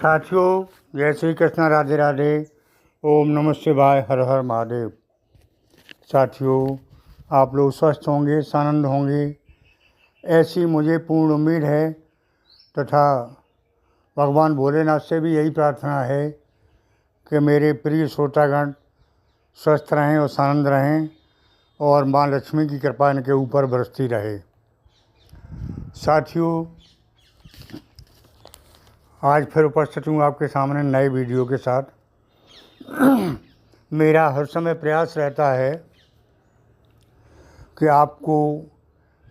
साथियों, जय श्री कृष्ण, राधे राधे, ओम नमः शिवाय, हर हर महादेव। साथियों, आप लोग स्वस्थ होंगे, सानंद होंगे, ऐसी मुझे पूर्ण उम्मीद है तथा भगवान भोलेनाथ से भी यही प्रार्थना है कि मेरे प्रिय श्रोतागण स्वस्थ रहें और सानंद रहें और माँ लक्ष्मी की कृपा इनके ऊपर बरसती रहे। साथियों, आज फिर उपस्थित हूँ आपके सामने नए वीडियो के साथ। मेरा हर समय प्रयास रहता है कि आपको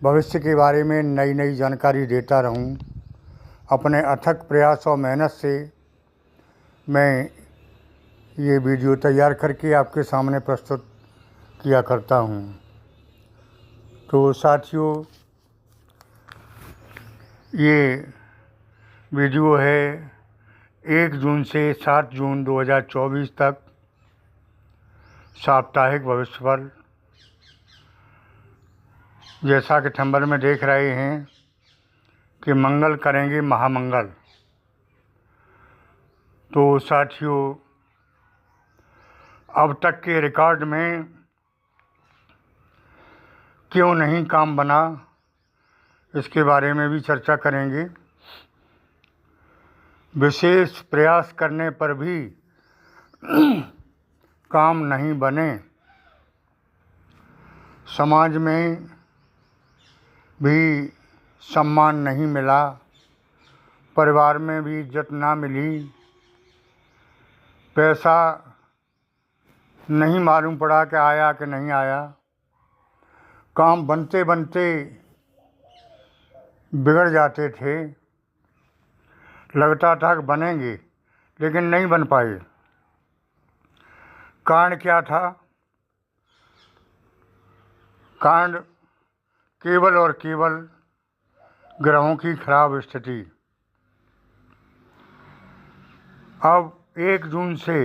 भविष्य के बारे में नई नई जानकारी देता रहूं। अपने अथक प्रयास और मेहनत से मैं ये वीडियो तैयार करके आपके सामने प्रस्तुत किया करता हूं। तो साथियों, ये वीडियो है 1 जून से 7 जून 2024 तक साप्ताहिक भविष्यफल। जैसा कि थंबनेल में देख रहे हैं कि मंगल करेंगे महामंगल। तो साथियों, अब तक के रिकॉर्ड में क्यों नहीं काम बना, इसके बारे में भी चर्चा करेंगे। विशेष प्रयास करने पर भी काम नहीं बने, समाज में भी सम्मान नहीं मिला, परिवार में भी इज्जत ना मिली, पैसा नहीं मालूम पड़ा कि आया कि नहीं आया, काम बनते बनते बिगड़ जाते थे। लगता था कि बनेंगे लेकिन नहीं बन पाए। कारण क्या था? कारण केवल और केवल ग्रहों की खराब स्थिति। अब 1 जून से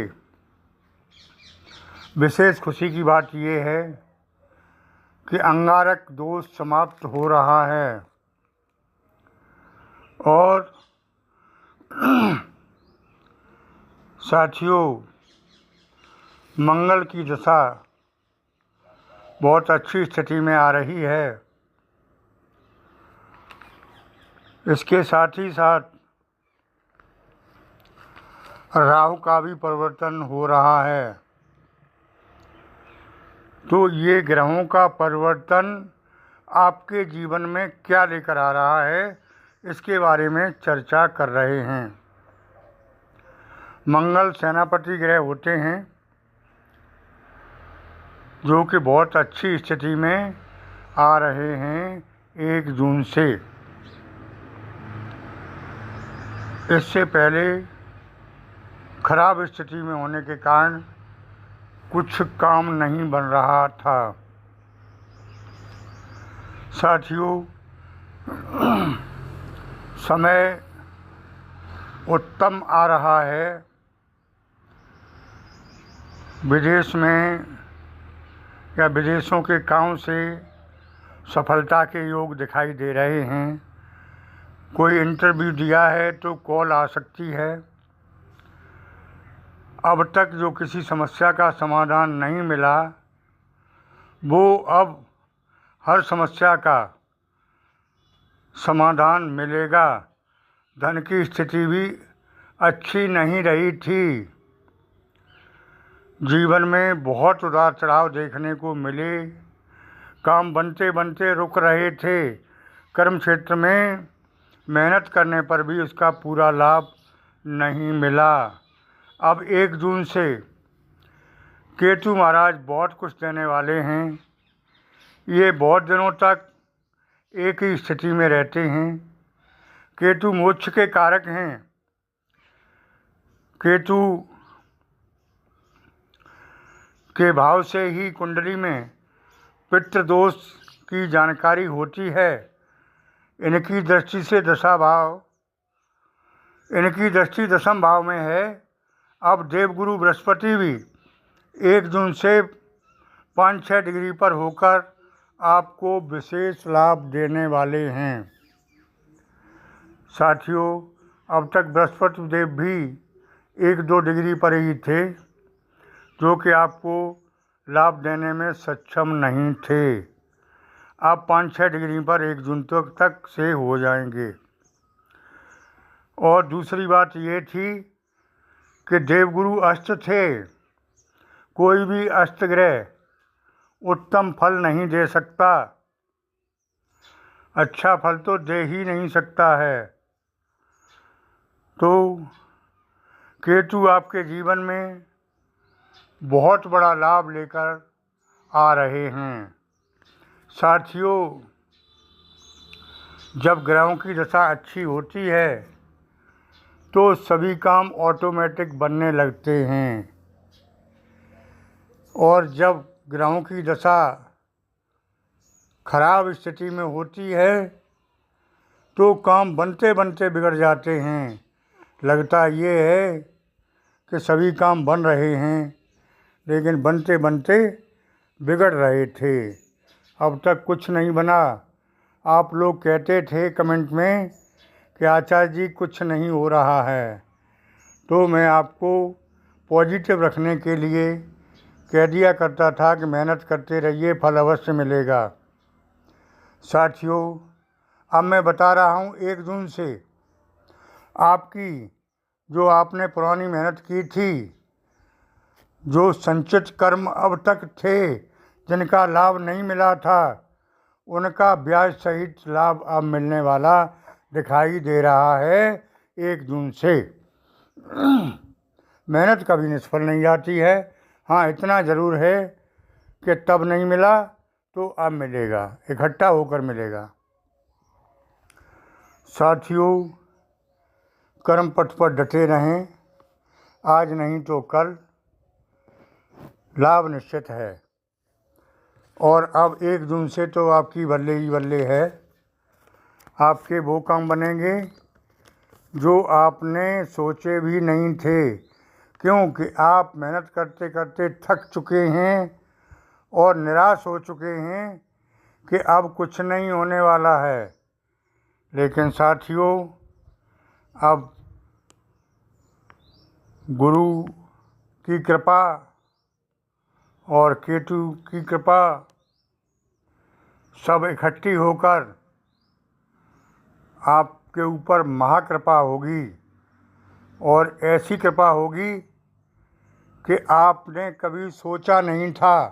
विशेष खुशी की बात यह है कि अंगारक दोष समाप्त हो रहा है और साथियों, मंगल की दशा बहुत अच्छी स्थिति में आ रही है। इसके साथ ही साथ राहु का भी परिवर्तन हो रहा है। तो ये ग्रहों का परिवर्तन आपके जीवन में क्या लेकर आ रहा है, इसके बारे में चर्चा कर रहे हैं। मंगल सेनापति ग्रह होते हैं जो कि बहुत अच्छी स्थिति में आ रहे हैं 1 जून से। इससे पहले खराब स्थिति में होने के कारण कुछ काम नहीं बन रहा था। साथियों, समय उत्तम आ रहा है। विदेश में या विदेशों के काम से सफलता के योग दिखाई दे रहे हैं। कोई इंटरव्यू दिया है तो कॉल आ सकती है। अब तक जो किसी समस्या का समाधान नहीं मिला, वो अब हर समस्या का समाधान मिलेगा। धन की स्थिति भी अच्छी नहीं रही थी। जीवन में बहुत उतार चढ़ाव देखने को मिले। काम बनते बनते रुक रहे थे। कर्म क्षेत्र में मेहनत करने पर भी उसका पूरा लाभ नहीं मिला। अब 1 जून से केतु महाराज बहुत कुछ देने वाले हैं। ये बहुत दिनों तक एक ही स्थिति में रहते हैं। केतु मोक्ष के कारक हैं। केतु के भाव से ही कुंडली में पितृदोष की जानकारी होती है। इनकी दृष्टि से इनकी दृष्टि 10वें भाव में है। अब देवगुरु बृहस्पति भी 1 जून से 5-6 डिग्री पर होकर आपको विशेष लाभ देने वाले हैं। साथियों, अब तक बृहस्पति देव भी 1-2 डिग्री पर ही थे, जो कि आपको लाभ देने में सक्षम नहीं थे। अब 5-6 डिग्री पर 1 जून तक से हो जाएंगे। और दूसरी बात ये थी कि देवगुरु अस्त थे। कोई भी अस्त ग्रह उत्तम फल नहीं दे सकता, अच्छा फल तो दे ही नहीं सकता है। तो केतु आपके जीवन में बहुत बड़ा लाभ लेकर आ रहे हैं। साथियों, जब ग्रहों की दशा अच्छी होती है तो सभी काम ऑटोमेटिक बनने लगते हैं, और जब ग्रहों की दशा खराब स्थिति में होती है तो काम बनते बनते बिगड़ जाते हैं। लगता ये है कि सभी काम बन रहे हैं, लेकिन बनते बनते बिगड़ रहे थे। अब तक कुछ नहीं बना। आप लोग कहते थे कमेंट में कि आचार्य जी कुछ नहीं हो रहा है, तो मैं आपको पॉजिटिव रखने के लिए कह दिया करता था कि मेहनत करते रहिए, फल अवश्य मिलेगा। साथियों, अब मैं बता रहा हूँ 1 जून से आपकी जो आपने पुरानी मेहनत की थी, जो संचित कर्म अब तक थे, जिनका लाभ नहीं मिला था, उनका ब्याज सहित लाभ अब मिलने वाला दिखाई दे रहा है 1 जून से। मेहनत कभी निष्फल नहीं जाती है। हाँ, इतना ज़रूर है कि तब नहीं मिला तो अब मिलेगा, इकट्ठा होकर मिलेगा। साथियों, कर्म पथ पर डटे रहें, आज नहीं तो कल लाभ निश्चित है। और अब 1 जून से तो आपकी बल्ले ही बल्ले है। आपके वो काम बनेंगे जो आपने सोचे भी नहीं थे, क्योंकि आप मेहनत करते करते थक चुके हैं और निराश हो चुके हैं कि अब कुछ नहीं होने वाला है। लेकिन साथियों, अब गुरु की कृपा और केतु की कृपा सब इकट्ठी होकर आपके ऊपर महाकृपा होगी, और ऐसी कृपा होगी कि आपने कभी सोचा नहीं था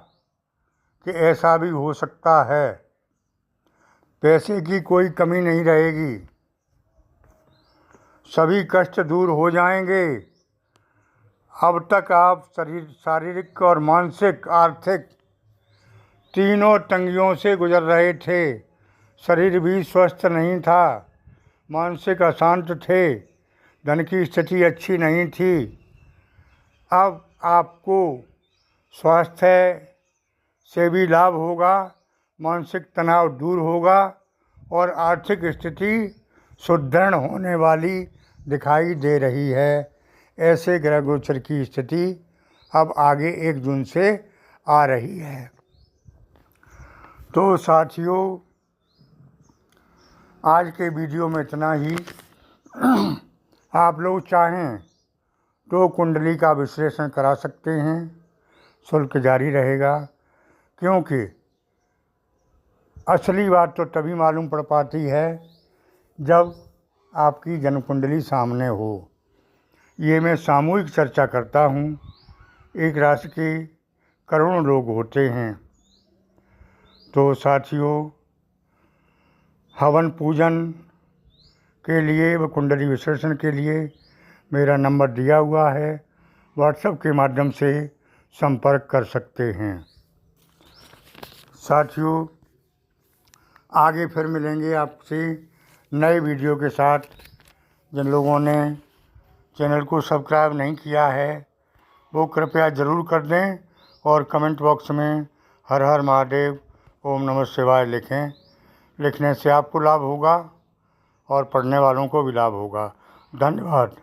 कि ऐसा भी हो सकता है। पैसे की कोई कमी नहीं रहेगी, सभी कष्ट दूर हो जाएंगे। अब तक आप शारीरिक और मानसिक आर्थिक तीनों तंगियों से गुजर रहे थे। शरीर भी स्वस्थ नहीं था, मानसिक अशांत थे, धन की स्थिति अच्छी नहीं थी। अब आपको स्वास्थ्य से भी लाभ होगा, मानसिक तनाव दूर होगा और आर्थिक स्थिति सुदृढ़ होने वाली दिखाई दे रही है। ऐसे ग्रह गोचर की स्थिति अब आगे 1 जून से आ रही है। तो साथियों, आज के वीडियो में इतना ही। आप लोग चाहें तो कुंडली का विश्लेषण करा सकते हैं, शुल्क जारी रहेगा, क्योंकि असली बात तो तभी मालूम पड़ पाती है जब आपकी जन्म कुंडली सामने हो। ये मैं सामूहिक चर्चा करता हूँ। एक राशि के करोड़ों लोग होते हैं। तो साथियों, हवन पूजन के लिए व कुंडली विश्लेषण के लिए मेरा नंबर दिया हुआ है, व्हाट्सएप के माध्यम से संपर्क कर सकते हैं। साथियों, आगे फिर मिलेंगे आपसे नए वीडियो के साथ। जिन लोगों ने चैनल को सब्सक्राइब नहीं किया है वो कृपया ज़रूर कर दें, और कमेंट बॉक्स में हर हर महादेव, ओम नमः शिवाय लिखें। लिखने से आपको लाभ होगा और पढ़ने वालों को भी लाभ होगा। धन्यवाद।